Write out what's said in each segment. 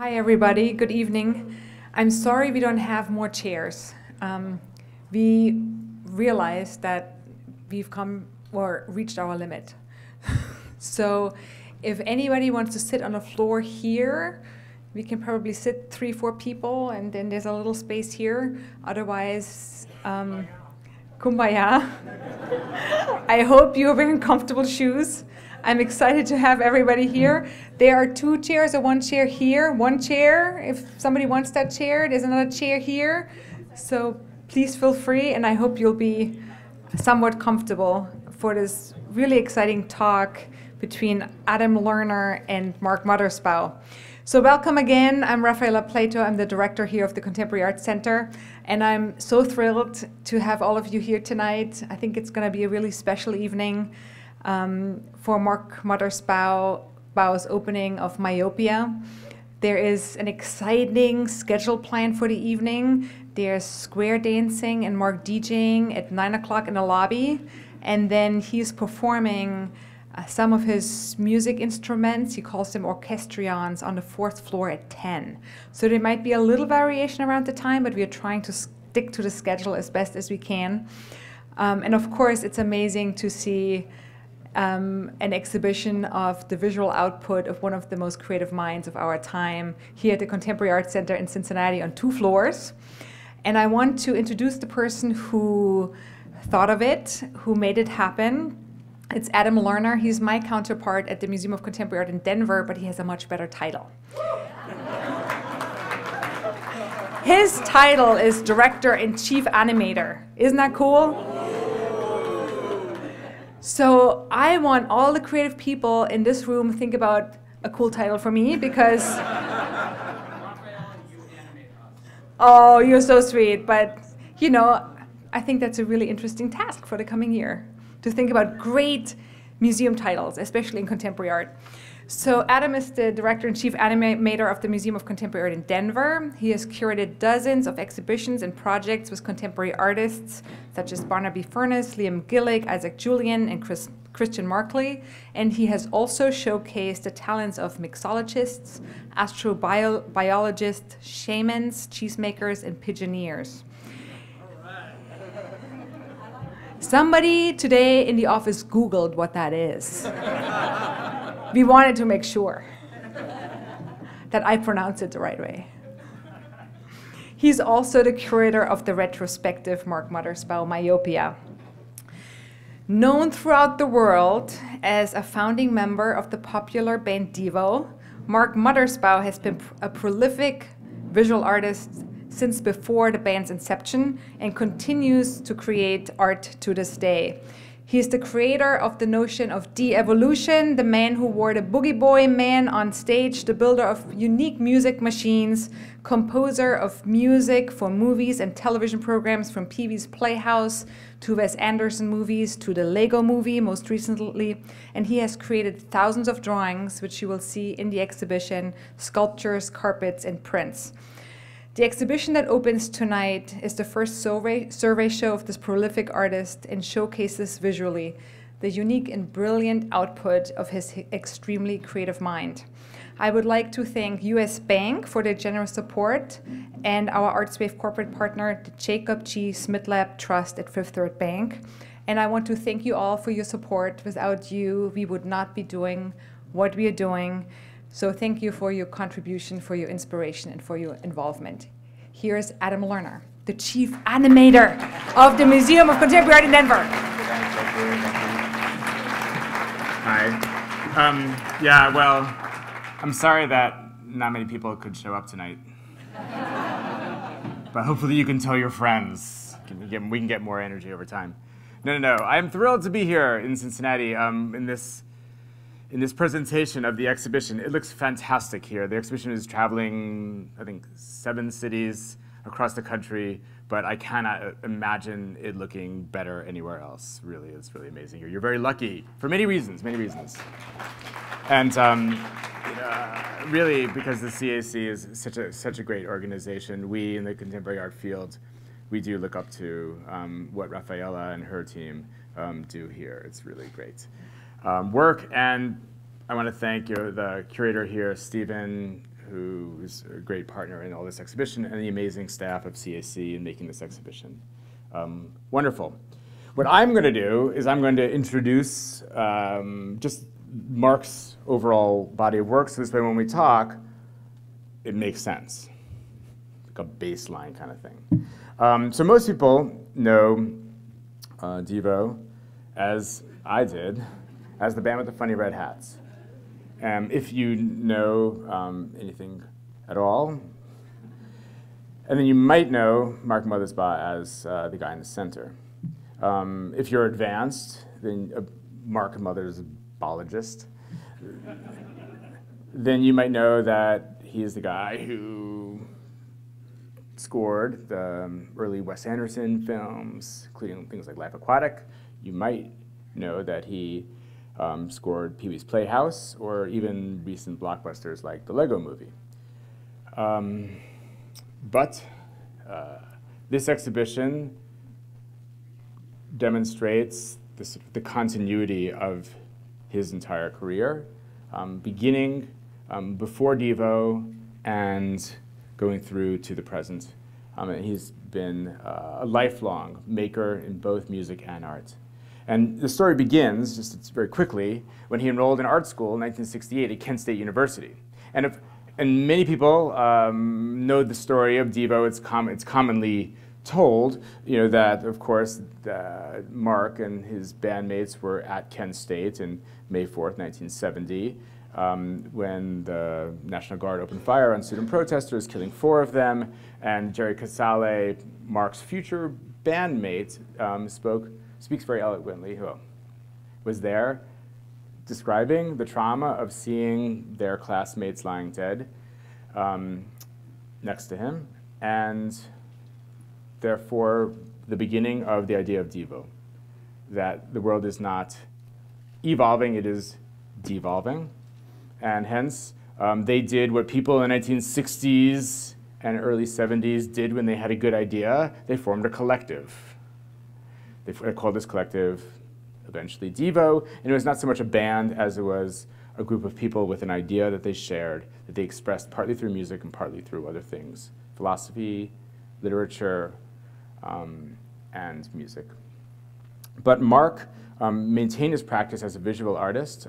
Hi, everybody. Good evening. I'm sorry we don't have more chairs. We realized that we've come or reached our limit. So if anybody wants to sit on the floor here, we can probably sit 3-4 people, and then there's a little space here. Otherwise, kumbaya. I hope you're wearing comfortable shoes. I'm excited to have everybody here. There are 2 chairs or 1 chair here. 1 chair, if somebody wants that chair. There's another chair here. So please feel free, and I hope you'll be somewhat comfortable for this really exciting talk between Adam Lerner and Mark Mothersbaugh. So welcome again. I'm Rafaela Plato. I'm the director here of the Contemporary Arts Center, and I'm so thrilled to have all of you here tonight. I think it's going to be a really special evening for Mark Mothersbaugh's opening of MYOPIA. There is an exciting schedule planned for the evening. There's square dancing and Mark DJing at 9 o'clock in the lobby, and then he's performing some of his music instruments. He calls them orchestrions on the 4th floor at 10. So there might be a little variation around the time, but we are trying to stick to the schedule as best as we can. And of course, it's amazing to see an exhibition of the visual output of one of the most creative minds of our time here at the Contemporary Arts Center in Cincinnati on 2 floors. And I want to introduce the person who thought of it, who made it happen. It's Adam Lerner. He's my counterpart at the Museum of Contemporary Art in Denver, but he has a much better title. His title is Director and Chief Animator. Isn't that cool? So I want all the creative people in this room to think about a cool title for me, because oh, you're so sweet. But you know, I think that's a really interesting task for the coming year, to think about great museum titles, especially in contemporary art. So Adam is the director and chief animator of the Museum of Contemporary Art in Denver. He has curated dozens of exhibitions and projects with contemporary artists such as Barnaby Furness, Liam Gillick, Isaac Julian, and Christian Markley. And he has also showcased the talents of mixologists, astrobiologists, shamans, cheesemakers, and pigeoneers. Somebody today in the office Googled what that is. We wanted to make sure that I pronounce it the right way. He's also the curator of the retrospective Mark Mothersbaugh MYOPIA. Known throughout the world as a founding member of the popular band Devo, Mark Mothersbaugh has been a prolific visual artist since before the band's inception and continues to create art to this day. He's the creator of the notion of de-evolution, the man who wore the Boogie Boy man on stage, the builder of unique music machines, composer of music for movies and television programs from Pee-wee's Playhouse to Wes Anderson movies to the Lego movie most recently. And he has created thousands of drawings, which you will see in the exhibition, sculptures, carpets, and prints. The exhibition that opens tonight is the first survey show of this prolific artist and showcases visually the unique and brilliant output of his extremely creative mind. I would like to thank US Bank for their generous support and our ArtSwave corporate partner, the Jacob G. Smitlab Trust at Fifth Third Bank. And I want to thank you all for your support. Without you, we would not be doing what we are doing. So thank you for your contribution, for your inspiration, and for your involvement. Here's Adam Lerner, the chief animator of the Museum of Contemporary Art in Denver. Hi. Yeah, well, I'm sorry that not many people could show up tonight. But hopefully you can tell your friends. We can get more energy over time. No. I'm thrilled to be here in Cincinnati in this presentation of the exhibition. It looks fantastic here. The exhibition is traveling, I think, 7 cities across the country, but I cannot imagine it looking better anywhere else. Really, it's really amazing here. You're very lucky for many reasons, And really, because the CAC is such a great organization, we in the contemporary art field, we do look up to what Rafaela and her team do here. It's really great work, and I want to thank the curator here, Stephen, who is a great partner in all this exhibition, and the amazing staff of CAC in making this exhibition wonderful. What I'm going to do is I'm going to introduce just Mark's overall body of work, so this way when we talk, it makes sense, like a baseline kind of thing. So most people know Devo, as I did, as the band with the funny red hats. If you know anything at all, and then you might know Mark Mothersbaugh as the guy in the center. If you're advanced, then Mark Mothersbaughologist, then you might know that he is the guy who scored the early Wes Anderson films, including things like Life Aquatic. You might know that he scored Pee-wee's Playhouse, or even recent blockbusters like the Lego Movie. But this exhibition demonstrates the continuity of his entire career, beginning before Devo and going through to the present. And he's been a lifelong maker in both music and art. And the story begins, just very quickly, when he enrolled in art school in 1968 at Kent State University. And many people know the story of Devo. It's commonly told, that of course Mark and his bandmates were at Kent State on May 4th, 1970, when the National Guard opened fire on student protesters, killing 4 of them. And Jerry Casale, Mark's future bandmate, speaks very eloquently, who was there, describing the trauma of seeing their classmates lying dead next to him, and therefore the beginning of the idea of Devo, that the world is not evolving, it is devolving. And hence, they did what people in the 1960s and early 70s did when they had a good idea. They formed a collective. They called this collective eventually Devo, and it was not so much a band as it was a group of people with an idea that they shared, that they expressed partly through music and partly through other things, philosophy, literature, and music. But Mark maintained his practice as a visual artist.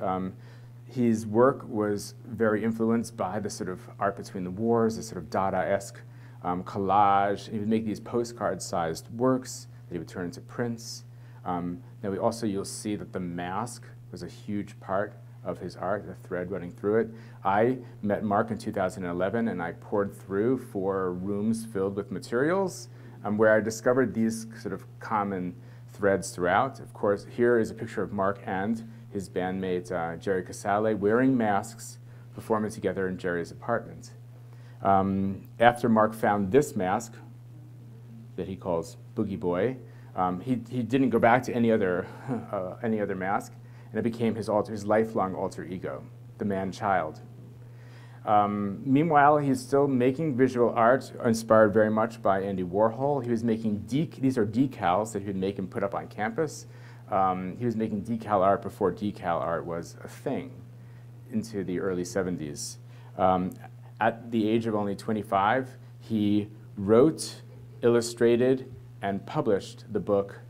His work was very influenced by the sort of art between the wars, the sort of Dada-esque collage. He would make these postcard-sized works that he would turn into prints. Now you'll see that the mask was a huge part of his art, the thread running through it. I met Mark in 2011, and I poured through 4 rooms filled with materials where I discovered these sort of common threads throughout. Of course, here is a picture of Mark and his bandmate Jerry Casale wearing masks, performing together in Jerry's apartment. After Mark found this mask that he calls Boogie Boy, he didn't go back to any other mask, and it became his lifelong alter ego, the man-child. Meanwhile, he's still making visual art, inspired very much by Andy Warhol. He was making these are decals that he would make and put up on campus. He was making decal art before decal art was a thing into the early 70s. At the age of only 25, he wrote, illustrated, and published the book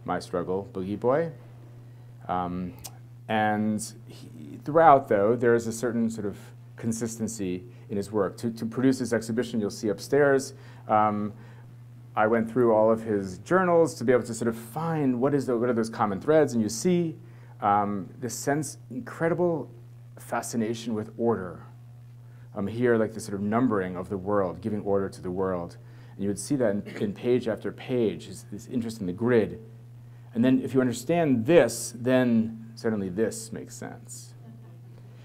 My Struggle, Boogie Boy. Throughout, though, there is a certain sort of consistency in his work. To produce this exhibition, you'll see upstairs, I went through all of his journals to be able to sort of find what are those common threads, and you see this incredible fascination with order. Here, like the sort of numbering of the world, giving order to the world. And you would see that in page after page, this interest in the grid. And then if you understand this, then suddenly this makes sense.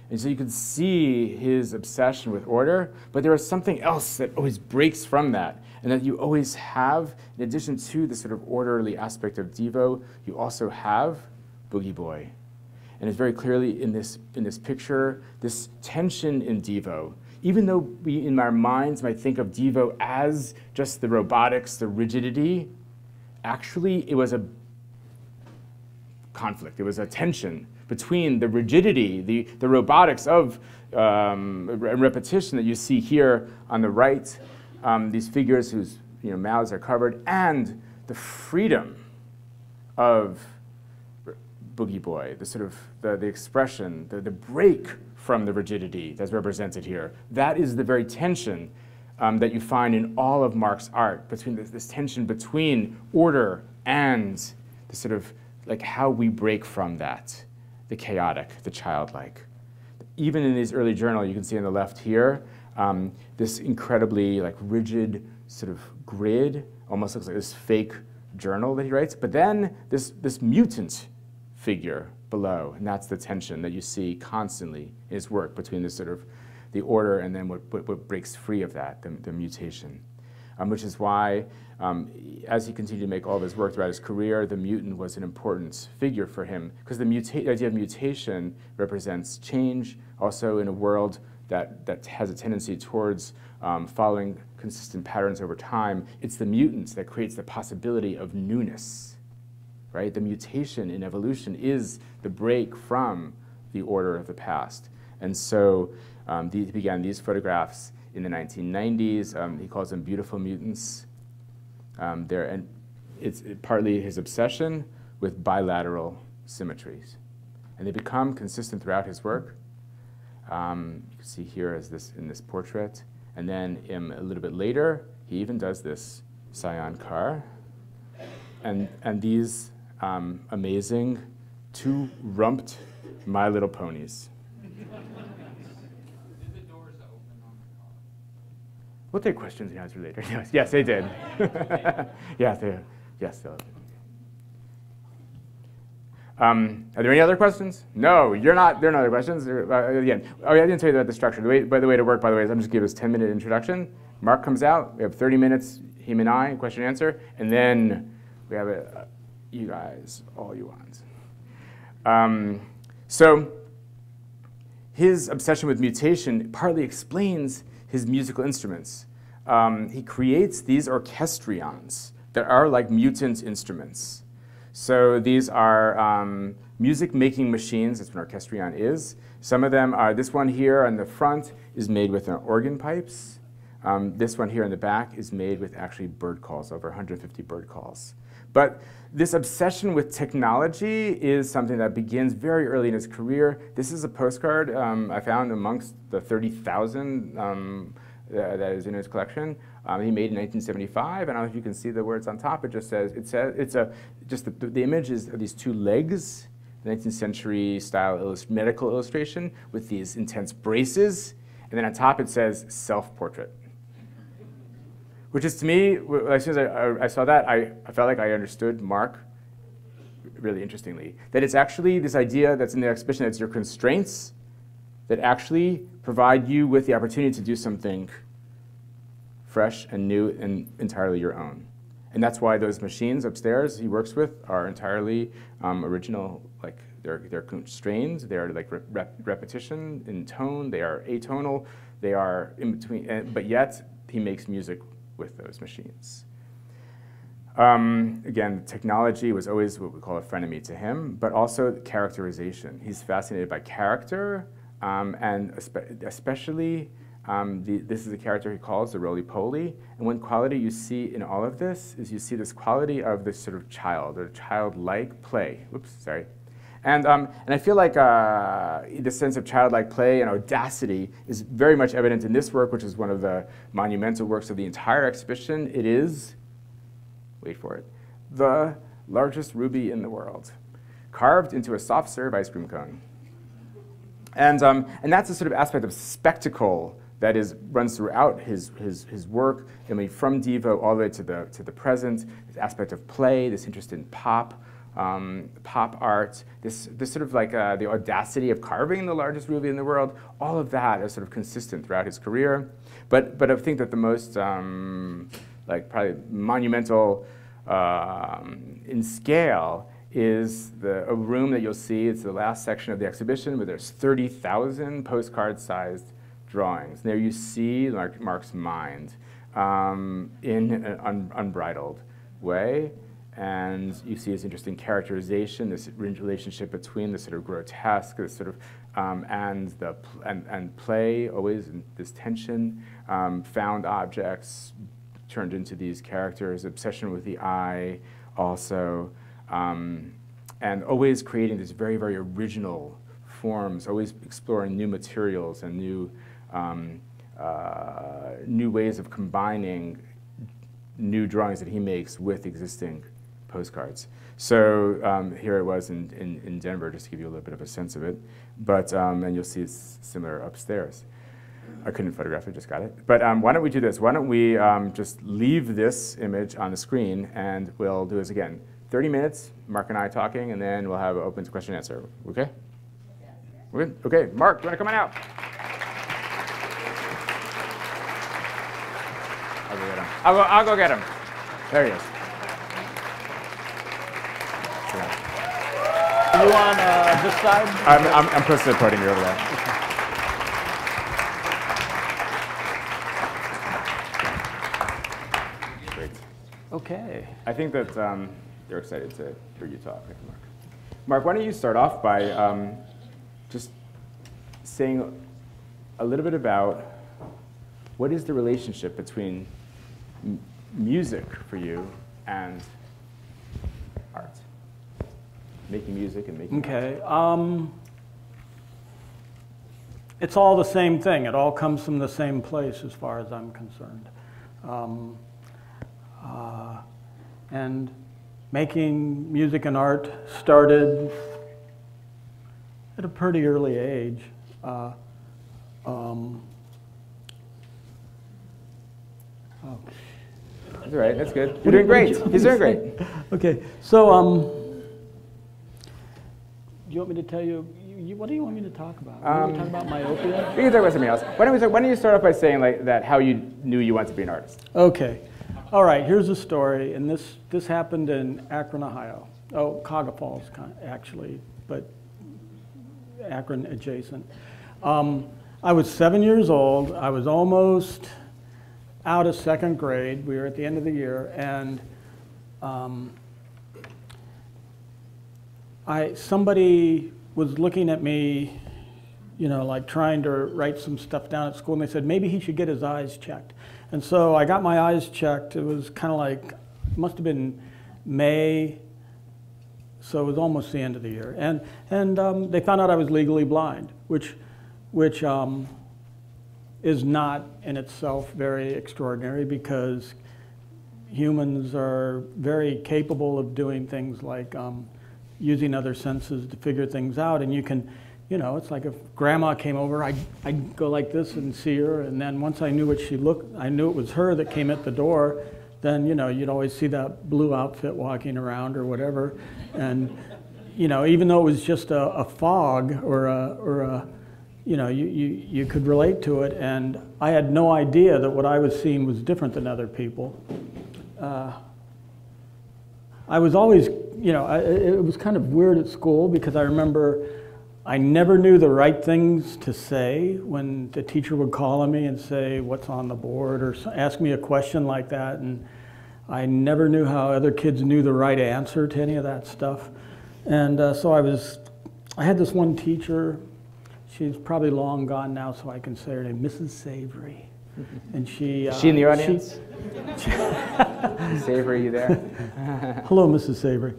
And so you could see his obsession with order, but there is something else that always breaks from that, and that you always have, in addition to the sort of orderly aspect of Devo, you also have Boogie Boy. And it's very clearly in this picture, this tension in Devo. Even though we, in our minds, might think of Devo as just the robotics, the rigidity, actually it was a conflict. It was a tension between the rigidity, the robotics of repetition that you see here on the right, these figures whose mouths are covered, and the freedom of Boogie Boy, the sort of the expression, the break from the rigidity that's represented here. That is the very tension that you find in all of Mark's art, between this tension between order and the sort of like how we break from that, the chaotic, the childlike. Even in his early journal, you can see on the left here, this incredibly like rigid sort of grid, almost looks like this fake journal that he writes, but then this mutant figure below, and that's the tension that you see constantly in his work between this sort of the order and then what breaks free of that, the mutation. Which is why, as he continued to make all of his work throughout his career, the mutant was an important figure for him, because the idea of mutation represents change, also in a world that has a tendency towards following consistent patterns over time. It's the mutants that creates the possibility of newness, right? The mutation in evolution is the break from the order of the past. And so he began these photographs in the 1990s. He calls them beautiful mutants. And it's partly his obsession with bilateral symmetries. And they become consistent throughout his work. You can see here as in this portrait. And then a little bit later, he even does this Scion car. And these amazing two-rumped My Little Ponies. We'll take questions and answers later. Yes, they did. Yes, they'll. Are there any other questions? No, you're not. There are no other questions. Again, I didn't tell you about the structure. The way to work, by the way, is I'm just give this 10-minute introduction. Mark comes out. We have 30 minutes, him and I, question and answer, and then we have you guys, all you want. So his obsession with mutation partly explains his musical instruments. He creates these orchestrions that are like mutant instruments. So these are music-making machines. That's what an orchestrion is. Some of them are, this one here on the front is made with organ pipes. This one here in the back is made with actually bird calls, over 150 bird calls. But this obsession with technology is something that begins very early in his career. This is a postcard I found amongst the 30,000 that is in his collection. He made in 1975. I don't know if you can see the words on top. It just says, the image is of these two legs, 19th century style medical illustration with these intense braces. And then on top it says self-portrait. Which is, to me, as soon as I saw that, I felt like I understood Mark really interestingly. That it's actually this idea that's in the exhibition, that's your constraints that actually provide you with the opportunity to do something fresh and new and entirely your own. And that's why those machines upstairs he works with are entirely original. Like they're constrained, they're like repetition in tone, they are atonal, they are in between, but yet he makes music with those machines. Again, technology was always what we call a frenemy to him, but also characterization. He's fascinated by character, and especially, this is a character he calls the roly-poly. And one quality you see in all of this is you see this quality of this sort of child, or childlike play. Oops, sorry. And I feel like the sense of childlike play and audacity is very much evident in this work, which is one of the monumental works of the entire exhibition. It is, wait for it, the largest ruby in the world, carved into a soft serve ice cream cone. And that's a sort of aspect of spectacle that runs throughout his work. I mean, from Devo all the way to the present, this aspect of play, this interest in pop art, this sort of like the audacity of carving the largest ruby in the world. All of that is sort of consistent throughout his career. But I think that the most like probably monumental in scale is a room that you'll see. It's the last section of the exhibition where there's 30,000 postcard-sized drawings. There you see Mark's mind in an unbridled way. And you see his interesting characterization, this relationship between the sort of grotesque, this sort of and play, always in this tension, found objects turned into these characters, obsession with the eye also, and always creating these very, very original forms, always exploring new materials and new ways of combining new drawings that he makes with existing postcards. So here it was in Denver, just to give you a little bit of a sense of it. But and you'll see it's similar upstairs. I couldn't photograph it, just got it. But why don't we do this? Why don't we just leave this image on the screen, and we'll do this again. 30 minutes, Mark and I talking, and then we'll have an open question and answer. Okay? We're good? Okay, Mark, do you want to come on out? I'll go get him. I'll go get him. There he is. Are you on this side? I'm close to the podium. You're over there. Great. Okay. I think that they're excited to hear you talk, Mark. Mark, why don't you start off by just saying a little bit about what is the relationship between music for you and art? Making music and making art. It's all the same thing. It all comes from the same place as far as I'm concerned. And making music and art started at a pretty early age. That's all right. That's good. You're doing great. He's doing great. Okay. So, do you want me to tell you? What do you want me to talk about? You want me to talk about myopia? We can talk about something else. Why don't you start off by saying like that how you knew you wanted to be an artist? Okay. All right. Here's a story, and this happened in Akron, Ohio. Oh, Cuyahoga Falls, actually, but Akron adjacent. I was 7 years old. I was almost out of second grade. We were at the end of the year, and somebody was looking at me, you know, like trying to write some stuff down at school, and they said maybe he should get his eyes checked. And so I got my eyes checked. It was kind of like, must have been May, so it was almost the end of the year. And they found out I was legally blind, which is not in itself very extraordinary, because humans are very capable of doing things like using other senses to figure things out. And you can, you know, it's like if grandma came over, I'd go like this and see her, and then once I knew what she looked, I knew it was her that came at the door, then, you know, you'd always see that blue outfit walking around or whatever. And, you know, even though it was just a fog or a you know, you could relate to it, and I had no idea that what I was seeing was different than other people. I was always, you know, it was kind of weird at school, because I remember I never knew the right things to say when the teacher would call on me and say, what's on the board, or ask me a question like that, and I never knew how other kids knew the right answer to any of that stuff. And so I had this one teacher. She's probably long gone now, so I can say her name, Mrs. Savory. And she... Is she in the audience? Savory, you there? Hello, Mrs. Savory.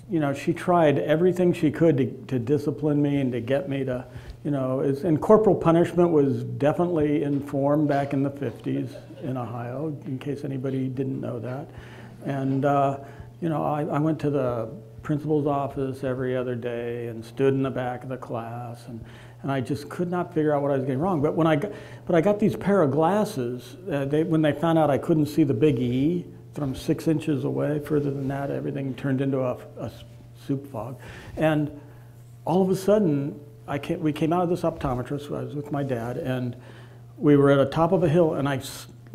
You know, she tried everything she could to discipline me and to get me to, you know, and corporal punishment was definitely in form back in the 50s in Ohio, in case anybody didn't know that. And, you know, I went to the principal's office every other day and stood in the back of the class, and I just could not figure out what I was getting wrong. But I got these pair of glasses. When they found out I couldn't see the big E from 6 inches away, further than that, everything turned into a soup fog. And all of a sudden, we came out of this optometrist. I was with my dad, and we were at the top of a hill, and I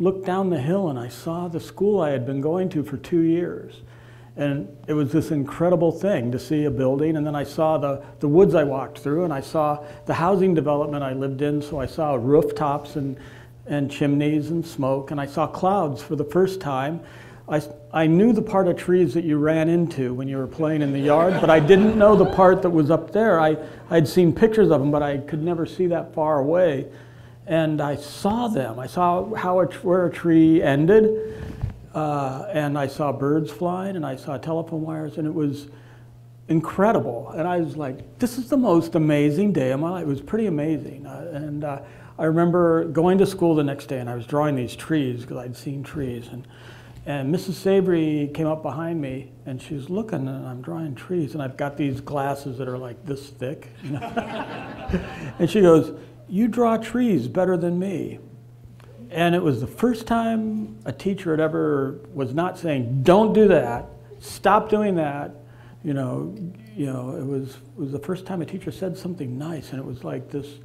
looked down the hill, and I saw the school I had been going to for 2 years. And it was this incredible thing to see a building, and then I saw the woods I walked through, and I saw the housing development I lived in, so I saw rooftops and chimneys and smoke, and I saw clouds for the first time. I knew the part of trees that you ran into when you were playing in the yard, but I didn't know the part that was up there. I'd seen pictures of them, but I could never see that far away. And I saw them. I saw where a tree ended, and I saw birds flying, and I saw telephone wires, and it was incredible. And I was like, this is the most amazing day of my life. It was pretty amazing. I remember going to school the next day, and I was drawing these trees because I'd seen trees. And Mrs. Savory came up behind me, and she was looking, and I'm drawing trees, and I've got these glasses that are like this thick. You know? And she goes, "You draw trees better than me." And it was the first time a teacher had ever was not saying, "Don't do that, stop doing that." You know, it was the first time a teacher said something nice, and it was like this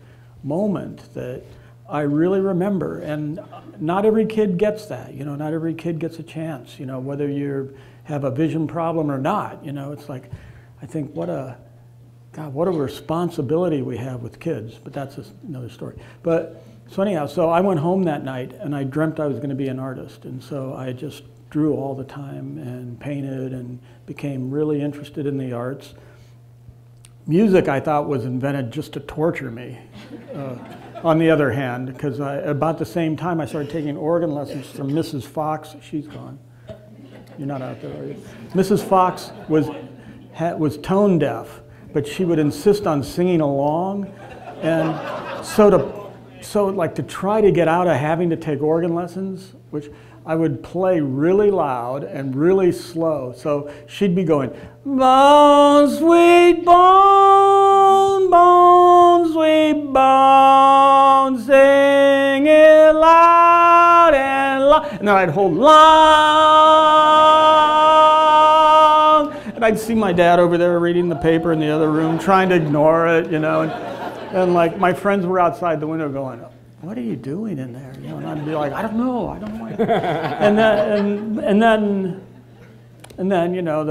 moment that I really remember. And not every kid gets that. You know, not every kid gets a chance. You know, whether you have a vision problem or not. You know, it's like, I think what a responsibility we have with kids. But that's another story. But so anyhow, so I went home that night, and I dreamt I was going to be an artist, and so I just drew all the time and painted and became really interested in the arts. Music, I thought, was invented just to torture me. On the other hand, because about the same time I started taking organ lessons from Mrs. Fox. She's gone. You're not out there, are you? Mrs. Fox was tone deaf, but she would insist on singing along, and so to try to get out of having to take organ lessons, which I would play really loud and really slow. So she'd be going, "Bone, sweet bone, bone, sweet bone, sing it loud and loud." And then I'd hold long. And I'd see my dad over there reading the paper in the other room, trying to ignore it, you know. And like my friends were outside the window going, "What are you doing in there?" You know, and I'd be like, I don't know. And then, you know,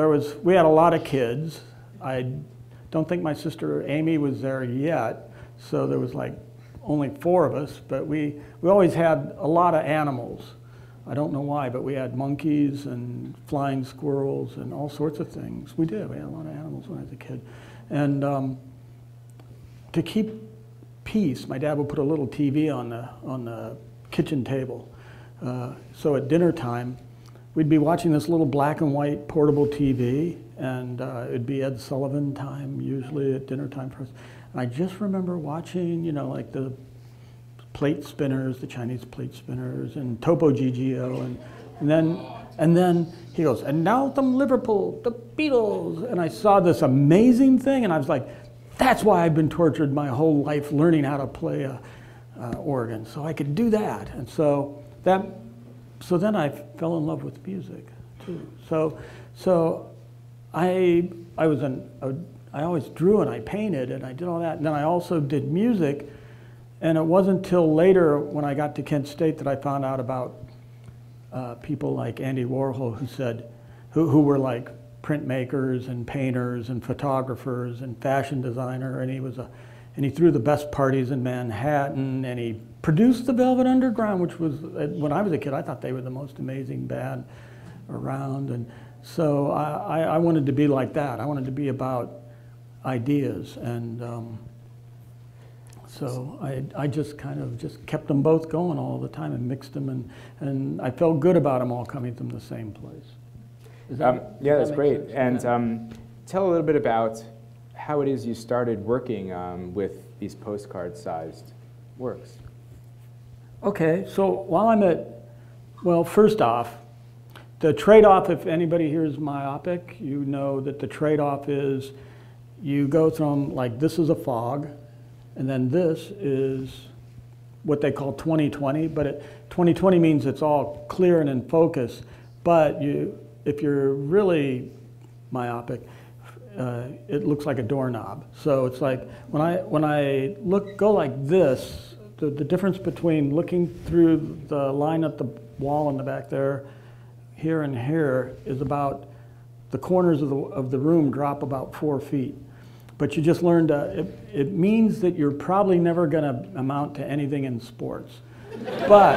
we had a lot of kids. I don't think my sister Amy was there yet, so there was like only 4 of us, but we always had a lot of animals. I don't know why, but we had monkeys and flying squirrels and all sorts of things. We did. We had a lot of animals when I was a kid. And to keep peace, my dad would put a little TV on the kitchen table. So at dinner time, we'd be watching this little black and white portable TV, and it'd be Ed Sullivan time usually at dinner time for us. And I just remember watching, you know, like the plate spinners, the Chinese plate spinners, and Topo Gigio, and then he goes, "And now from Liverpool, the Beatles," and I saw this amazing thing, and I was like, that's why I've been tortured my whole life learning how to play a organ, so I could do that. And so then I fell in love with music too. So I always drew and I painted and I did all that, and then I also did music. And it wasn't until later when I got to Kent State that I found out about people like Andy Warhol who were like printmakers and painters and photographers and fashion designer, and he threw the best parties in Manhattan, and he produced the Velvet Underground, which was, when I was a kid, I thought they were the most amazing band around. And so I wanted to be like that. I wanted to be about ideas, and so I just kind of just kept them both going all the time and mixed them, and I felt good about them all coming from the same place. Yeah, that's great. And tell a little bit about how it is you started working with these postcard-sized works. Okay, so while I'm well, first off, the trade-off, if anybody here is myopic, you know that the trade-off is you go from, like, this is a fog, and then this is what they call 20/20, but 20/20 means it's all clear and in focus, but if you're really myopic, it looks like a doorknob. So it's like when I go like this, the difference between looking through the line at the wall in the back there, here and here, is about the corners of the room drop about 4 feet. But you just learned it means that you're probably never going to amount to anything in sports. But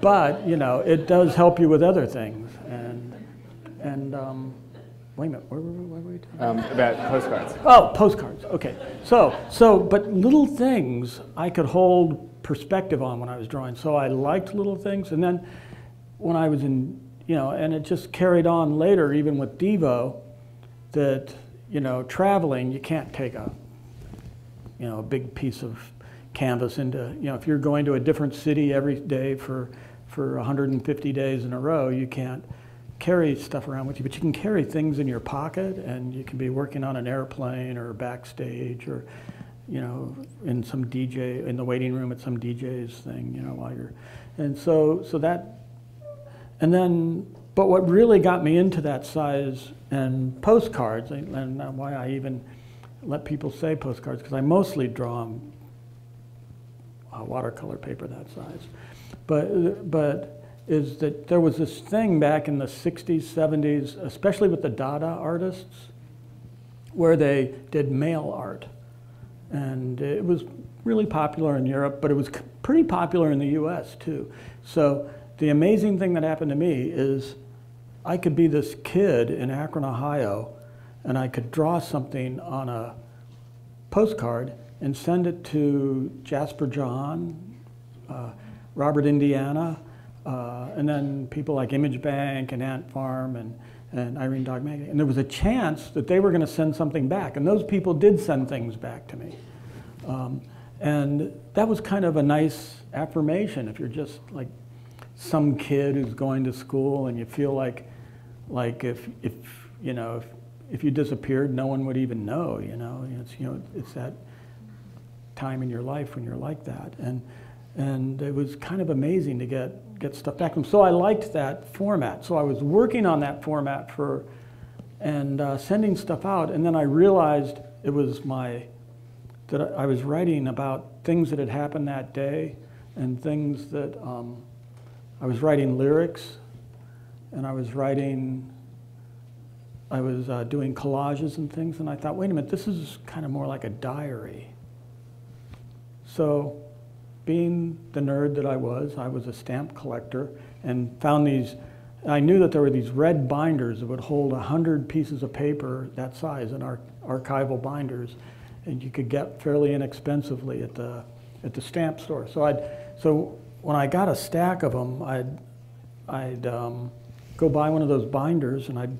but you know, it does help you with other things. And wait a minute, where were we talking? About postcards. Oh, postcards. Okay. But little things I could hold perspective on when I was drawing. So I liked little things, and then when I was in, you know, and it just carried on later, even with Devo, that, you know, traveling, you can't take a, you know, a big piece of canvas into, you know, if you're going to a different city every day for 150 days in a row, you can't carry stuff around with you, but you can carry things in your pocket, and you can be working on an airplane or backstage, or, you know, in some DJ, in the waiting room at some DJ's thing, you know, while you're, and so that, and then, but what really got me into that size and postcards, and why I even let people say postcards, because I mostly draw them watercolor paper that size, but is that there was this thing back in the 60s, 70s, especially with the Dada artists, where they did mail art. And it was really popular in Europe, but it was pretty popular in the US too. So the amazing thing that happened to me is I could be this kid in Akron, Ohio, and I could draw something on a postcard and send it to Jasper John, Robert Indiana, and then people like Image Bank and Ant Farm and Irene Dogmatic. And there was a chance that they were going to send something back. And those people did send things back to me. And that was kind of a nice affirmation if you're just like some kid who's going to school and you feel like if you know, if you disappeared, no one would even know, you know. It's that time in your life when you're like that. And it was kind of amazing to get stuff back from. So I liked that format. So I was working on that format and sending stuff out. And then I realized it was that I was writing about things that had happened that day, and things that I was writing lyrics, and I was doing collages and things. And I thought, wait a minute, this is kind of more like a diary. So, being the nerd that I was a stamp collector and found these, I knew that there were these red binders that would hold 100 pieces of paper that size in our archival binders, and you could get fairly inexpensively at the stamp store. So when I got a stack of them, I'd go buy one of those binders, and I'd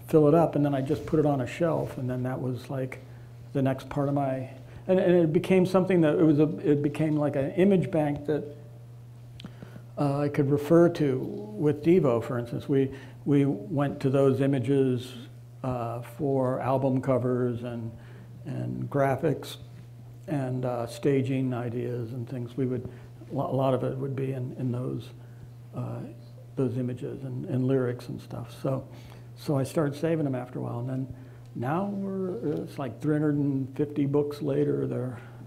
fill it up, and then I'd just put it on a shelf, and then that was like the next part of my. And it became something that it became like an image bank that I could refer to with Devo, for instance. We went to those images for album covers and graphics and staging ideas and things. A lot of it would be in those images and lyrics and stuff. So I started saving them after a while, and then. Now it's like 350 books later.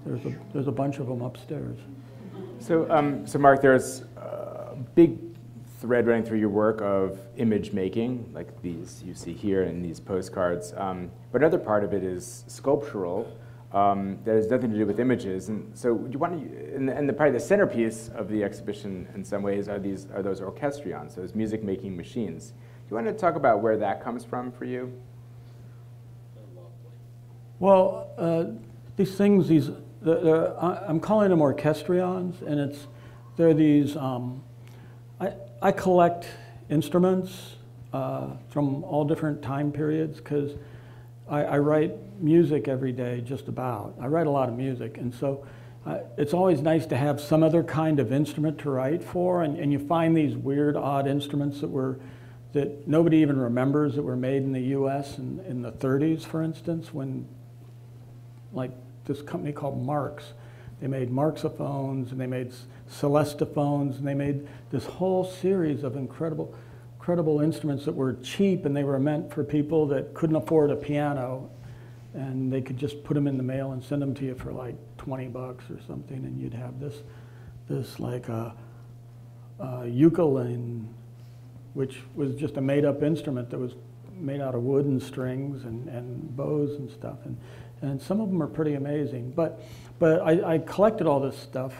There's a bunch of them upstairs. So Mark, there's a big thread running through your work of image making, like these you see here in these postcards. But another part of it is sculptural. That has nothing to do with images. And so do you want to? And probably the centerpiece of the exhibition, in some ways, are those orchestrions, those music-making machines. Do you want to talk about where that comes from for you? Well, these things, I'm calling them orchestrions, and they're these. I collect instruments from all different time periods because I write music every day, just about. I write a lot of music, and so it's always nice to have some other kind of instrument to write for, and you find these weird, odd instruments that nobody even remembers that were made in the U.S. in the 30s, for instance, when. Like this company called Marx. They made Marxophones, and they made Celestophones, and they made this whole series of incredible instruments that were cheap, and they were meant for people that couldn't afford a piano, and they could just put them in the mail and send them to you for like $20 or something, and you'd have this like a ukulele, which was just a made-up instrument that was made out of wood and strings and bows and stuff. and some of them are pretty amazing. But I collected all this stuff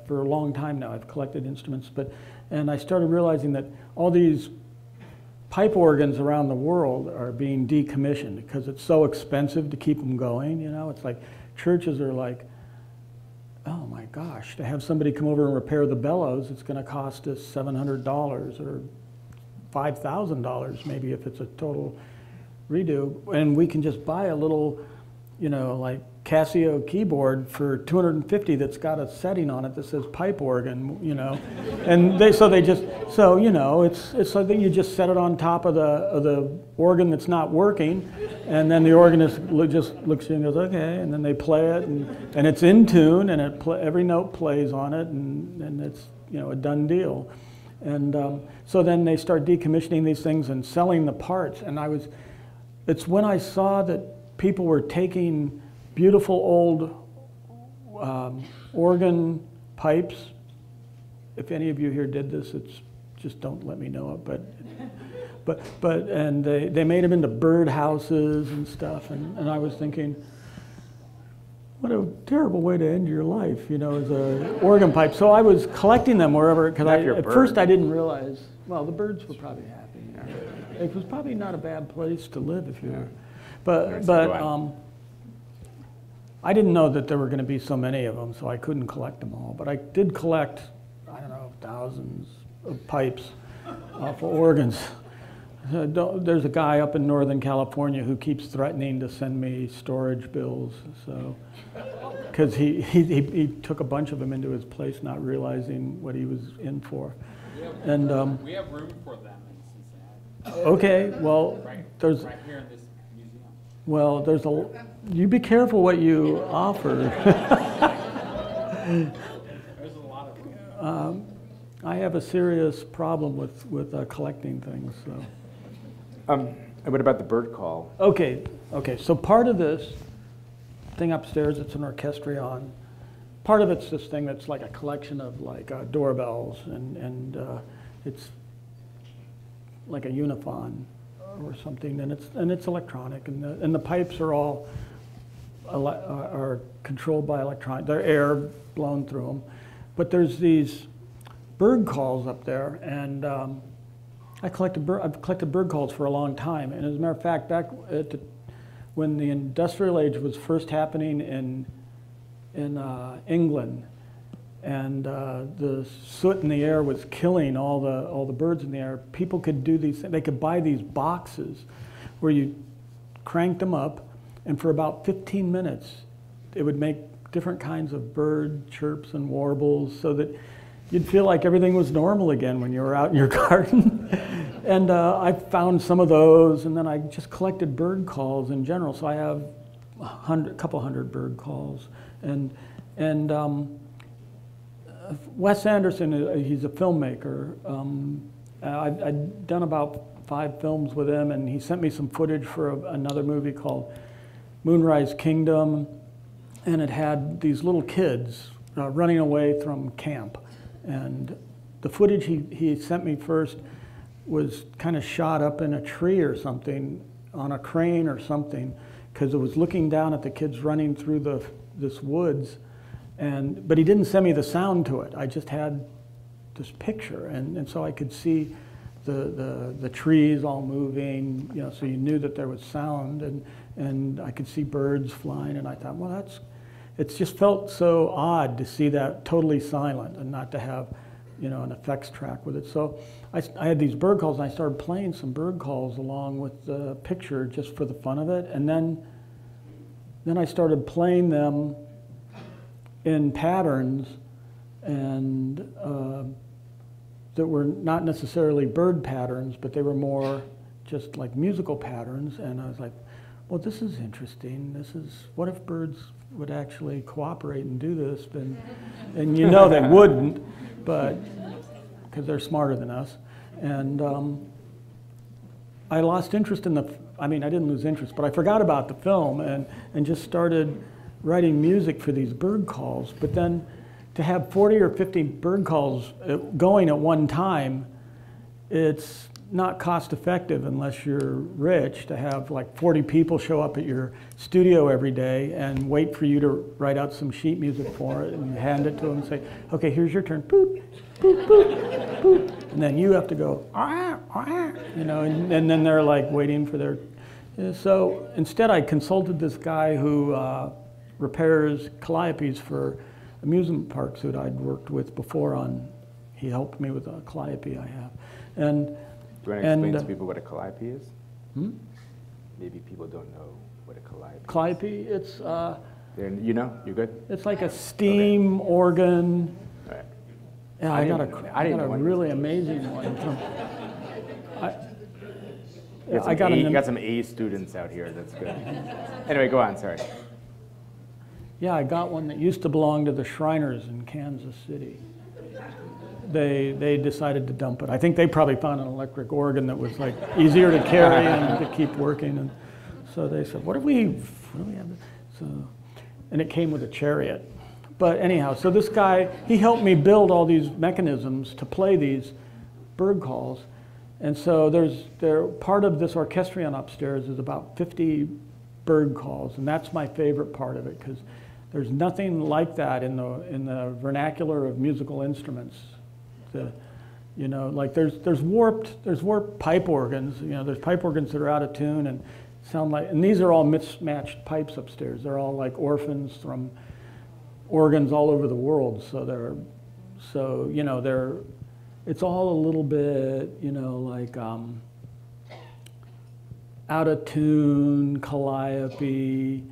for a long time now. I've collected instruments, and I started realizing that all these pipe organs around the world are being decommissioned because it's so expensive to keep them going. You know, it's like churches are like, oh my gosh, to have somebody come over and repair the bellows, it's going to cost us $700 or $5,000 maybe if it's a total redo, and we can just buy a little, you know, like Casio keyboard for $250 that's got a setting on it that says pipe organ, you know, and so you know, it's like you just set it on top of the organ that's not working, and then the organist just looks at it and goes, okay, and then they play it, and it's in tune, and every note plays on it, and it's, you know, a done deal. And so then they start decommissioning these things and selling the parts, and it's when I saw that people were taking beautiful old organ pipes. If any of you here did this, just don't let me know it. And they made them into bird houses and stuff. And I was thinking, what a terrible way to end your life, you know, as an organ pipe. So I was collecting them wherever, because at first I didn't realize. Well, the birds were probably happy. Yeah. It was probably not a bad place to live if you were. But I didn't know that there were going to be so many of them, so I couldn't collect them all. But I did collect, I don't know, thousands of pipes for organs. There's a guy up in Northern California who keeps threatening to send me storage bills, so because he took a bunch of them into his place, not realizing what he was in for. And we have room for them in Cincinnati. Okay, well, there's right here in this museum. Well, you be careful what you offer. There's a lot of room. I have a serious problem with collecting things. So. And what about the bird call? Okay. So part of this thing upstairs, it's an orchestrion. Part of it's this thing that's like a collection of like doorbells, and it's like a Unifon or something, and it's electronic, and the pipes are all are controlled by electronic. They're air blown through them, but there's these bird calls up there, and I've collected bird calls for a long time. And as a matter of fact, back when the industrial age was first happening in England, and the soot in the air was killing all the birds in the air, people could do these. They could buy these boxes where you cranked them up, and for about 15 minutes, it would make different kinds of bird chirps and warbles, so that you'd feel like everything was normal again when you were out in your garden. And I found some of those, and then I just collected bird calls in general. So I have a couple hundred bird calls, and Wes Anderson, he's a filmmaker. I'd done about 5 films with him, and he sent me some footage for another movie called Moonrise Kingdom, and it had these little kids running away from camp. And the footage he sent me first was kind of shot up in a tree or something, on a crane or something, because it was looking down at the kids running through this woods. But he didn't send me the sound to it. I just had this picture, and so I could see the trees all moving, you know, so you knew that there was sound, and I could see birds flying, and I thought, well, it's just felt so odd to see that totally silent and not to have, you know, an effects track with it. So I had these bird calls, and I started playing some bird calls along with the picture just for the fun of it, and then I started playing them in patterns, and that were not necessarily bird patterns, but they were more just like musical patterns. And I was like, well, this is interesting. What if birds would actually cooperate and do this? And you know they wouldn't, but because they're smarter than us. And I lost interest I didn't lose interest, but I forgot about the film and just started writing music for these bird calls. But then to have 40 or 50 bird calls going at one time, it's not cost effective unless you're rich to have like 40 people show up at your studio every day and wait for you to write out some sheet music for it and hand it to them and say, okay, here's your turn, boop, boop, boop, boop. And then you have to go, you know, and then they're like waiting for their, so instead I consulted this guy who repairs calliopes for amusement parks that I'd worked with before on, he helped me with a calliope I have. And do you want to explain to people what a calliope is? Maybe people don't know what a calliope is. Calliope, it's... you know? You're good? It's like a steam organ. Right. Yeah, I got a really amazing one. You got some A students out here. That's good. Anyway, go on. Sorry. Yeah, I got one that used to belong to the Shriners in Kansas City. They decided to dump it. I think they probably found an electric organ that was like easier to carry and to keep working. And so they said, what do we have? So, and it came with a chariot. But anyhow, so this guy, he helped me build all these mechanisms to play these bird calls. And so part of this orchestrion upstairs is about 50 bird calls, and that's my favorite part of it because there's nothing like that in the vernacular of musical instruments. You know, like there's warped pipe organs. You know, there's pipe organs that are out of tune and sound like, and these are all mismatched pipes upstairs. They're all like orphans from organs all over the world. So you know, it's all a little bit, you know, like out of tune, calliope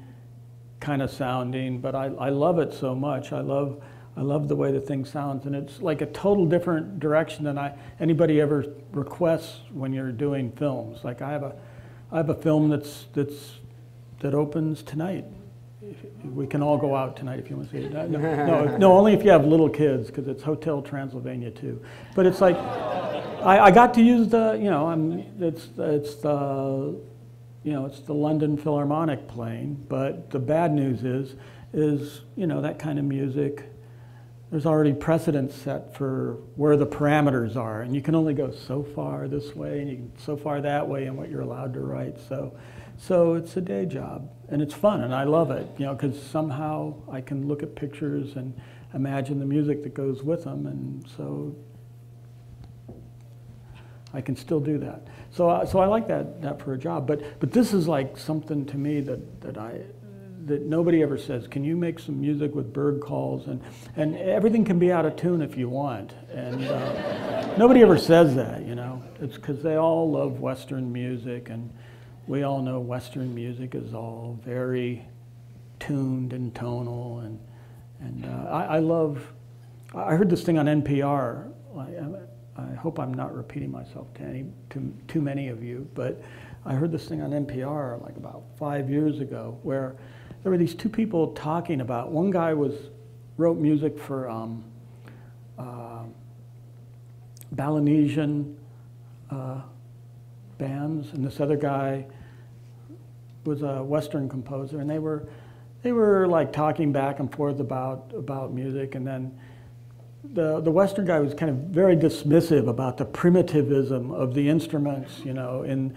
kind of sounding, but I love it so much. I love the way the thing sounds, and it's like a total different direction than anybody ever requests when you're doing films. Like I have a film that opens tonight. We can all go out tonight if you want to see it. No, only if you have little kids, because it's Hotel Transylvania too. But it's like I got to use the, you know, it's the London Philharmonic playing. But the bad news is you know, that kind of music, there's already precedents set for where the parameters are, and you can only go so far this way and you can so far that way in what you're allowed to write. So it's a day job, and it's fun, and I love it, you know, because somehow I can look at pictures and imagine the music that goes with them, and so I can still do that. So I like that for a job, but this is like something to me that nobody ever says. Can you make some music with bird calls, and everything can be out of tune if you want, and nobody ever says that, you know. It's because they all love Western music, and we all know Western music is all very tuned and tonal, and I heard this thing on NPR. I hope I'm not repeating myself to too many of you, but I heard this thing on NPR like about 5 years ago where there were these two people talking about, one guy wrote music for Balinesian bands, and this other guy was a Western composer, and they were like talking back and forth about music, and then the Western guy was kind of very dismissive about the primitivism of the instruments, you know, in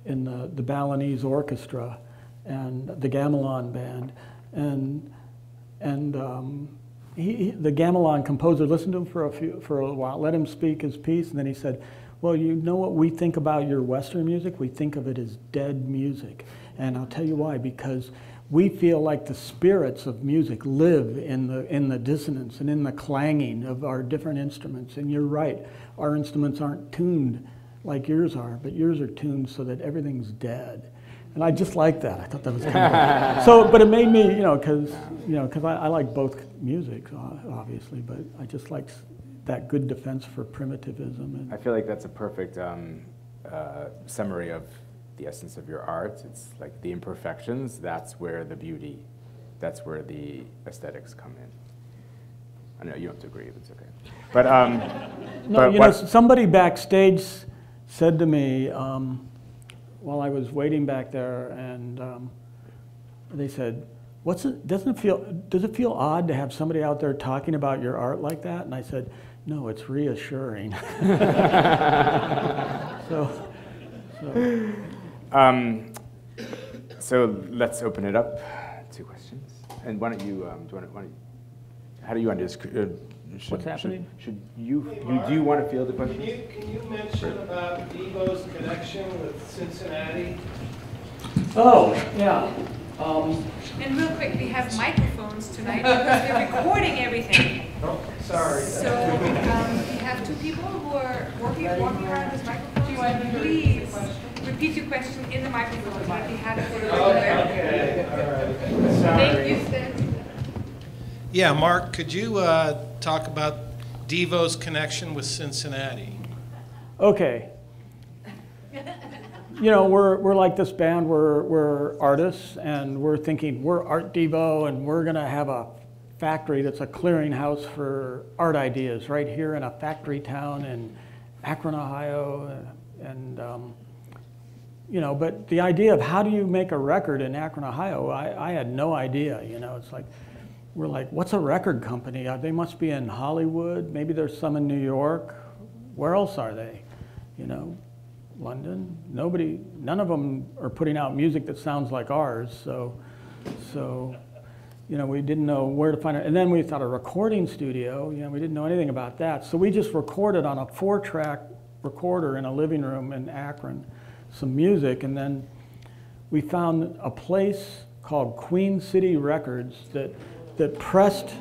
the Balinese orchestra and the gamelan band, and the gamelan composer listened to him for a while, let him speak his piece, and then he said, well, you know what we think about your Western music? We think of it as dead music. And I'll tell you why, because we feel like the spirits of music live in the dissonance and in the clanging of our different instruments. And you're right, our instruments aren't tuned like yours are, but yours are tuned so that everything's dead. And I just like that. I thought that was kind of so. But it made me, because I like both music, obviously, but I just like that good defense for primitivism. And I feel like that's a perfect summary of the essence of your art. It's like the imperfections. That's where the beauty, that's where the aesthetics come in. I know you don't have to agree. It's okay. But no, but somebody backstage said to me while I was waiting back there, and they said, does it feel odd to have somebody out there talking about your art like that? And I said, no, it's reassuring. so. So let's open it up to questions. And why don't you, how do you want to do this? What's happening? Should you do you want to field the questions? Can you mention about Devo's connection with Cincinnati? Oh, yeah. And real quick, we have microphones tonight because we're recording everything. Oh, sorry. So we have two people who are walking around this microphone. Please repeat your question in the microphone. Like we have it for you. Okay, all right. Sorry. Thank you, Stan. Yeah, Mark, could you talk about Devo's connection with Cincinnati? Okay. You know, we're like this band, we're artists, and we're thinking we're Art Devo, and we're gonna have a factory that's a clearinghouse for art ideas right here in a factory town in Akron, Ohio, and you know, but the idea of how do you make a record in Akron, Ohio, I had no idea, you know. It's like, we're like, what's a record company? They must be in Hollywood, maybe there's some in New York. Where else are they, you know? London? Nobody, none of them are putting out music that sounds like ours, so you know, we didn't know where to find it. And then we thought a recording studio, you know, we didn't know anything about that. So we just recorded on a 4-track recorder in a living room in Akron some music, and then we found a place called Queen City Records that pressed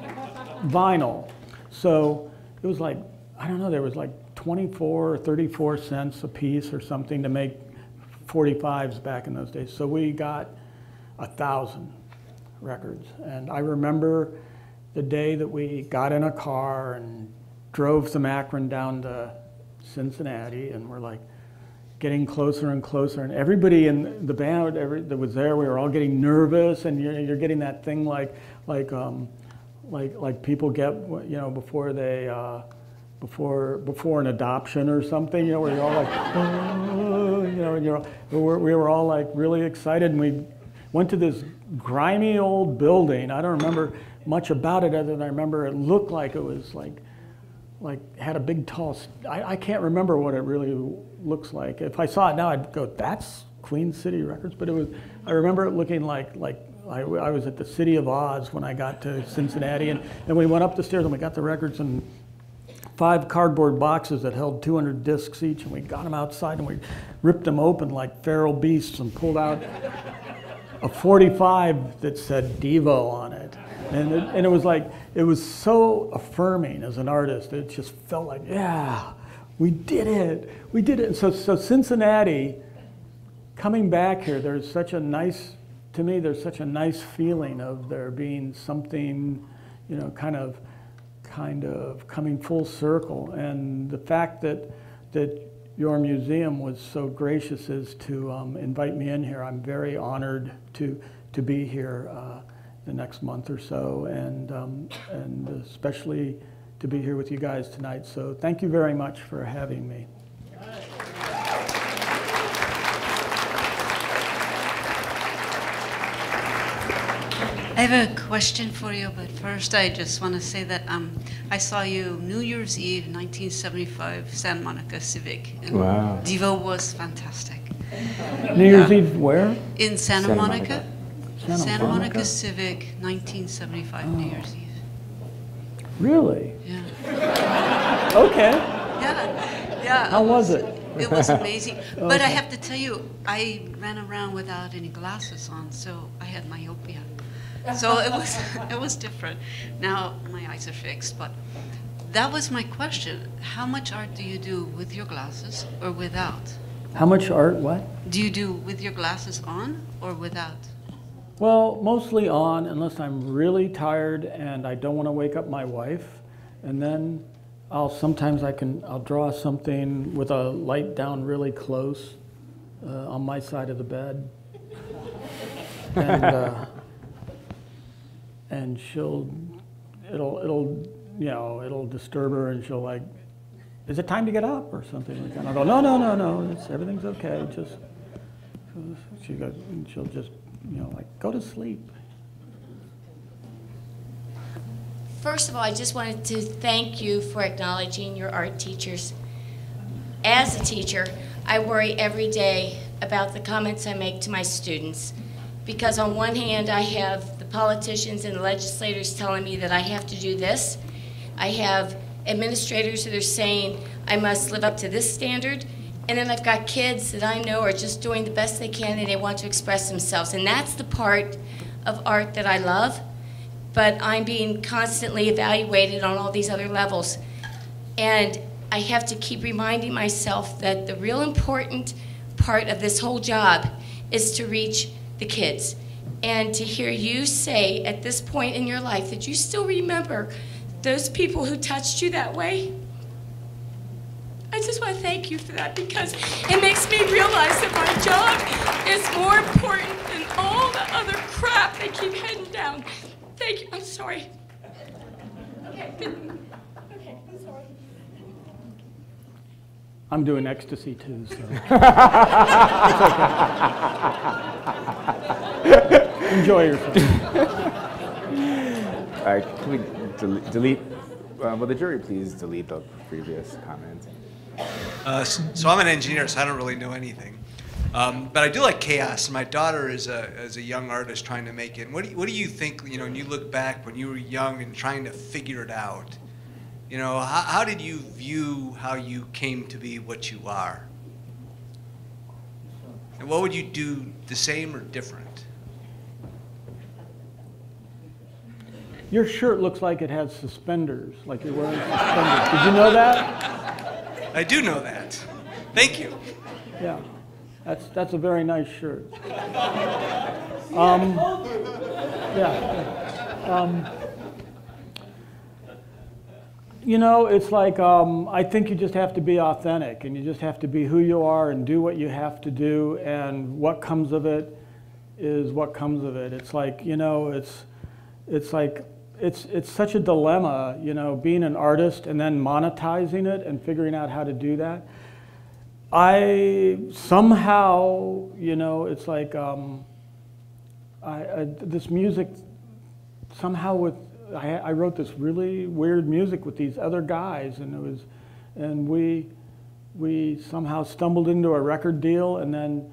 vinyl. So it was like, I don't know, there was like 24 or 34 cents a piece or something to make 45s back in those days. So we got 1,000 records. And I remember the day that we got in a car and drove from Akron down to Cincinnati, and we're like getting closer and closer, and everybody in the band that was there, we were all getting nervous, and you're getting that thing like people get, you know, before they before an adoption or something, you know, where you're all like, oh, you know, and we were all like really excited, and we went to this grimy old building. I don't remember much about it other than I remember it looked like it was like had a big tall, I can't remember what it really looks like. If I saw it now, I'd go, that's Queen City Records, but it was, I remember it looking like I was at the City of Oz when I got to Cincinnati, and then we went up the stairs and we got the records in 5 cardboard boxes that held 200 discs each, and we got them outside and we ripped them open like feral beasts and pulled out a 45 that said Devo on it. And it was like, it was so affirming as an artist. It just felt like, yeah, we did it. We did it. And so Cincinnati, coming back here, there's such a nice, to me, there's such a nice feeling of there being something, you know, kind of coming full circle. And the fact that your museum was so gracious as to invite me in here, I'm very honored to be here the next month or so, and especially to be here with you guys tonight. So thank you very much for having me. I have a question for you, but first I just want to say that I saw you New Year's Eve, 1975, Santa Monica Civic. And Wow. Devo was fantastic. New Year's Eve where? In Santa Monica. Santa Santa Monica Monica? Civic, 1975, New Year's Eve. Really? Yeah. Okay. Yeah. How was it? It was amazing. But I have to tell you, I ran around without any glasses on, so I had myopia. So it was different. Now my eyes are fixed, but that was my question. How much art do you do with your glasses or without? How much art, what? Do you do with your glasses on or without? Well, mostly on, unless I'm really tired and I don't want to wake up my wife. And then sometimes I'll draw something with a light down really close on my side of the bed. And it'll disturb her, and she'll like, is it time to get up or something like that? And I'll go, no, everything's okay. She'll just, you know, like, go to sleep. First of all, I just wanted to thank you for acknowledging your art teachers. As a teacher, I worry every day about the comments I make to my students, because on one hand, I have the politicians and the legislators telling me that I have to do this. I have administrators that are saying I must live up to this standard. And then I've got kids that I know are just doing the best they can and they want to express themselves. And that's the part of art that I love. But I'm being constantly evaluated on all these other levels. And I have to keep reminding myself that the real important part of this whole job is to reach the kids. And to hear you say at this point in your life that you still remember those people who touched you that way, I just want to thank you for that, because it makes me realize that my job is more important than all the other crap they keep heading down. Thank you. I'm sorry. Okay. Okay, I'm sorry. I'm doing ecstasy too, so. It's okay. Enjoy yourself. All right, can we delete? Will the jury please delete the previous comment? So I'm an engineer, so I don't really know anything. But I do like chaos. My daughter is a young artist trying to make it. What do you think, when you look back when you were young and trying to figure it out? How did you view how you came to be what you are? And what would you do the same or different? Your shirt looks like it has suspenders, like you're wearing suspenders. Did you know that? I do know that. Thank you. Yeah, that's a very nice shirt. It's like I think you just have to be authentic, and you just have to be who you are and do what you have to do, and what comes of it is what comes of it. It's like it's such a dilemma, being an artist and then monetizing it and figuring out how to do that. I somehow, it's like this music somehow I wrote this really weird music with these other guys, and we somehow stumbled into a record deal, and then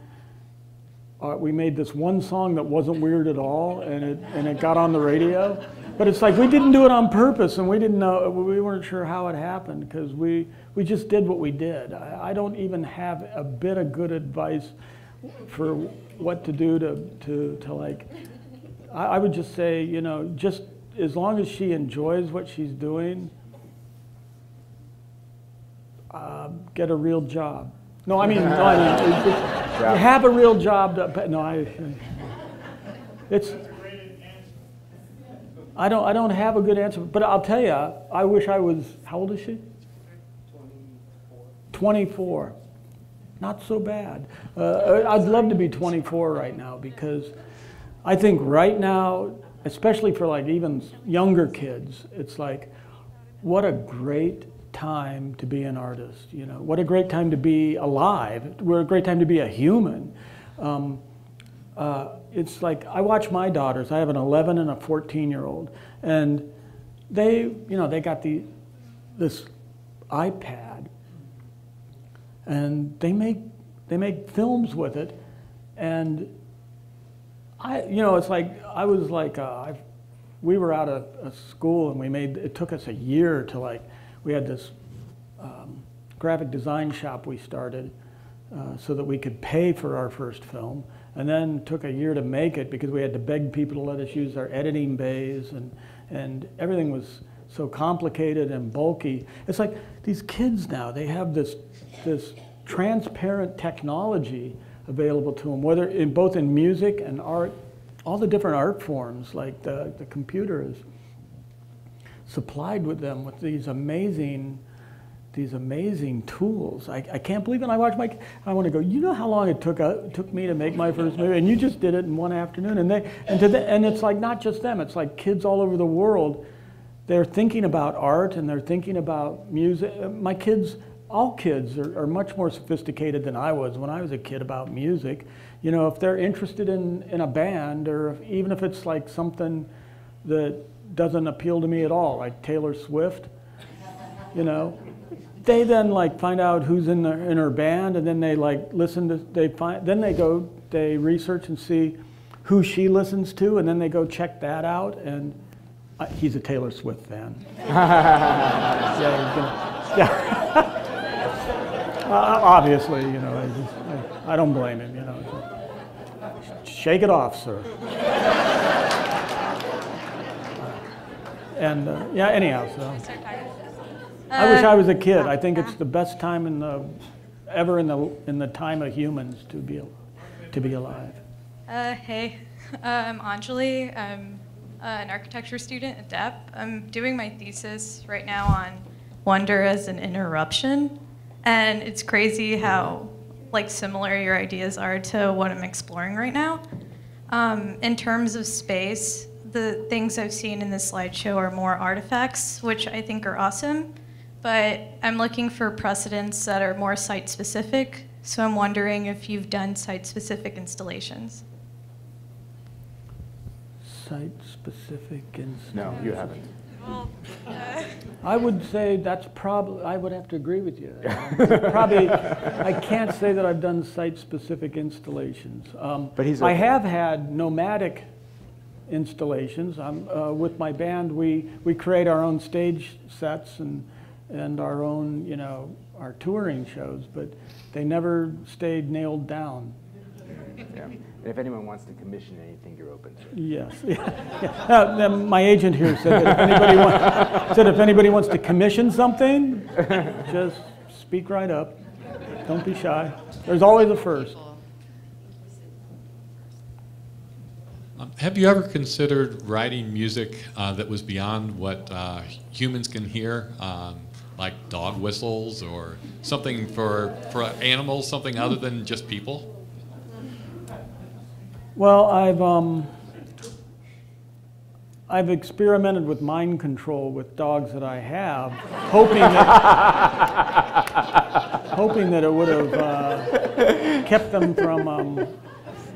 we made this one song that wasn't weird at all, and it got on the radio. But it's like we didn't do it on purpose, and we weren't sure how it happened, because we just did what we did. I don't even have a bit of good advice for what to do to like. I would just say, just as long as she enjoys what she's doing, get a real job. No, I mean, have a real job. I don't have a good answer, but I'll tell you, I wish I was, how old is she? 24. Not so bad. I'd love to be 24 right now, because I think right now, especially for like even younger kids, it's like, what a great time to be an artist, what a great time to be alive, what a great time to be a human. It's like, I watch my daughters, I have an 11 and a 14-year-old, and they got this iPad, and they make films with it, and it's like, I was like, we were out of school, and it took us a year to we had this graphic design shop we started so that we could pay for our first film. And then it took a year to make it, because we had to beg people to let us use our editing bays, and everything was so complicated and bulky. It's like these kids now, they have this transparent technology available to them, whether both in music and art, all the different art forms, like the computer is supplied with them with these amazing tools. I can't believe it. I want to go, how long it took me to make my first movie, and you just did it in one afternoon. And it's like not just them, it's like kids all over the world. They're thinking about art, and they're thinking about music. My kids, all kids are much more sophisticated than I was when I was a kid about music. If they're interested in a band, or even if it's like something that doesn't appeal to me at all, like Taylor Swift, you know. They then like find out who's in her band, and then they like listen to, then they research and see who she listens to, and then they go check that out, and he's a Taylor Swift fan. Obviously, you know, I don't blame him, you know. Shake it off, sir. And yeah, anyhow, so. I wish I was a kid. I think it's the best time ever in the time of humans to be alive. Hey, I'm Anjali. I'm an architecture student at DEP. I'm doing my thesis right now on wonder as an interruption, and it's crazy how like similar your ideas are to what I'm exploring right now. In terms of space, the things I've seen in this slideshow are more artifacts, which I think are awesome. But I'm looking for precedents that are more site-specific, so I'm wondering if you've done site-specific installations. Site-specific installations? No, you haven't. Well, I would say that's probably, I would have to agree with you. Probably, I can't say that I've done site-specific installations. But he's I okay. have had nomadic installations. With my band, we create our own stage sets and our own, you know, our touring shows, but they never stayed nailed down. Yeah. And if anyone wants to commission anything, you're open to it. Yes. Yeah. My agent here said that if anybody wants to commission something, just speak right up. Don't be shy. There's always a first. Have you ever considered writing music that was beyond what humans can hear? Like dog whistles or something for animals, something other than just people? Well, I've experimented with mind control with dogs that I have, hoping that it would have kept them from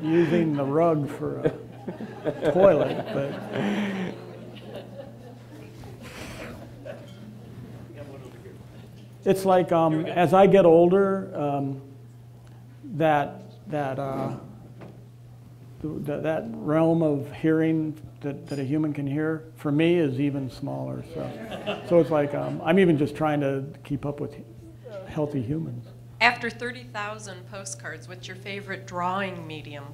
using the rug for a toilet, but. It's like as I get older, that realm of hearing that a human can hear for me is even smaller. So it's like I'm even just trying to keep up with healthy humans. After 30,000 postcards, what's your favorite drawing medium?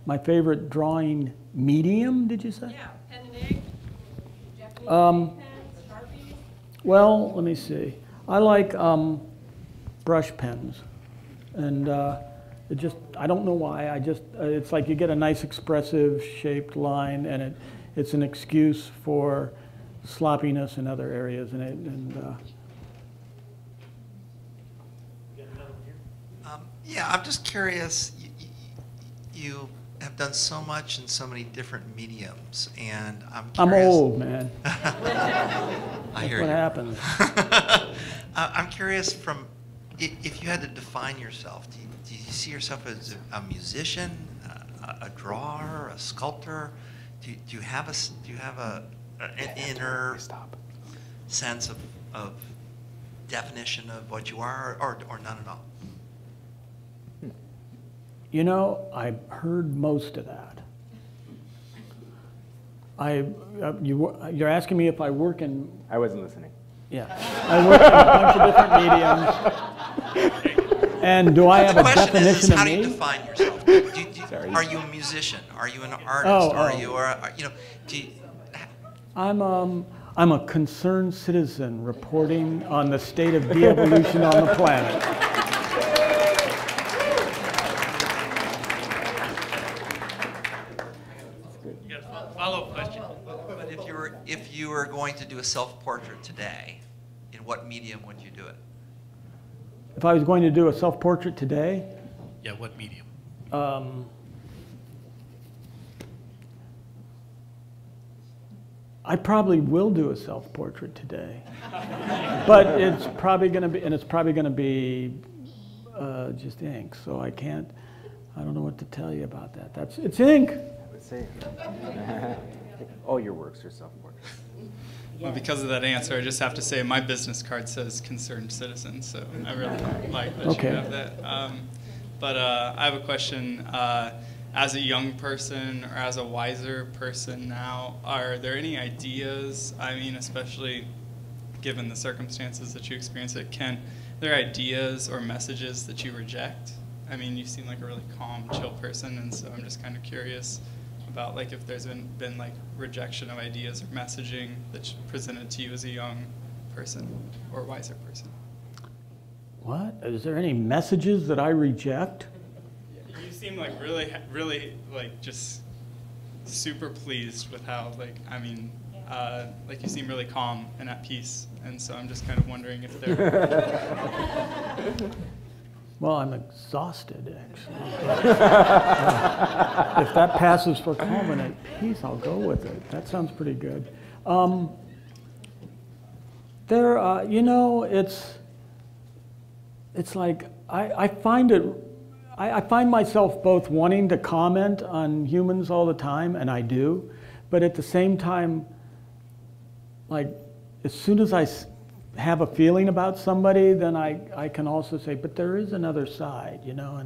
My favorite drawing medium? Did you say? Yeah, pen and ink. Japanese pens, Sharpies. Well, let me see. I like brush pens, and it just, I don't know why, it's like you get a nice expressive shaped line, and it's an excuse for sloppiness in other areas, yeah, I'm just curious, you have done so much in so many different mediums, and I'm curious. I'm old, man. I hear what you. happens. I'm curious if you had to define yourself, do you see yourself as a musician, a drawer, a sculptor? Do you have an inner sense of definition of what you are, or none at all? You know, I've heard most of that. You're asking me if I work in... I wasn't listening. Yeah. I work in a bunch of different mediums. And do I have a definition of me? How do you define yourself? Are you a musician? Are you an artist? Are you, you know, I'm a concerned citizen reporting on the state of de-evolution on the planet. Follow-up question. But if you were going to do a self-portrait today, in what medium would you do it? If I was going to do a self-portrait today? Yeah, what medium? I probably will do a self-portrait today, but it's probably going to be, just ink. So I don't know what to tell you about that. It's ink. Let's see. All your works are self-portraits. Well, because of that answer, I just have to say my business card says concerned citizen, so I really like that you have that. But I have a question. As a young person or as a wiser person now, are there any ideas, I mean, especially given the circumstances that you experience it, are there ideas or messages that you reject? I mean, you seem like a really calm, chill person, and so I'm just kind of curious about like if there's been like rejection of ideas or messaging that's presented to you as a young person or wiser person. What? Is there any messages that I reject? You seem like really like just super pleased with how like, I mean, like you seem really calm and at peace, and so I'm just kind of wondering if there. Well, I'm exhausted, actually. If that passes for calm and at peace, I'll go with it. That sounds pretty good. You know, it's like I find myself both wanting to comment on humans all the time, and I do, but at the same time, like as soon as I have a feeling about somebody, then I can also say, but there is another side, you know,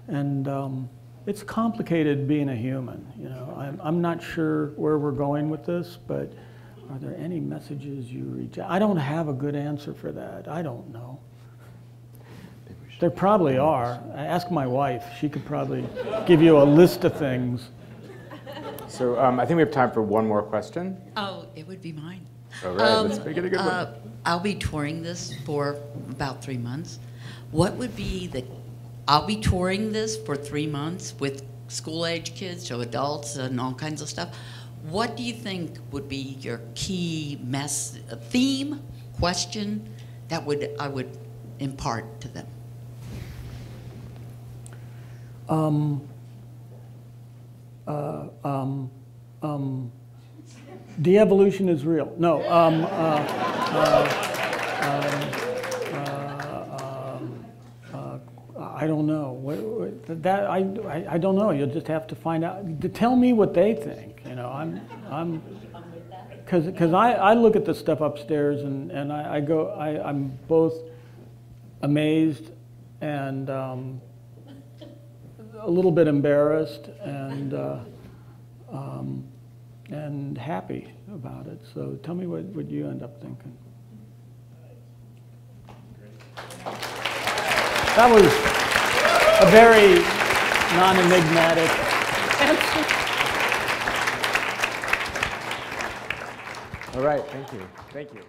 and it's complicated being a human, you know. I'm not sure where we're going with this, but are there any messages you reach? I don't have a good answer for that. I don't know. There probably are. Ask my wife. She could probably give you a list of things. So I think we have time for one more question. Oh, it would be mine. All right, let's make it a good one. I'll be touring this for about 3 months. What would be I'll be touring this for 3 months with school-age kids, so adults and all kinds of stuff. What do you think would be your key theme, question that I would impart to them? De-evolution is real. No. I don't know. I don't know. You'll just have to find out. Tell me what they think. You know, because I look at the stuff upstairs and I'm both amazed and a little bit embarrassed and happy about it. So tell me what you end up thinking. That was a very non-enigmatic answer. All right, thank you. Thank you.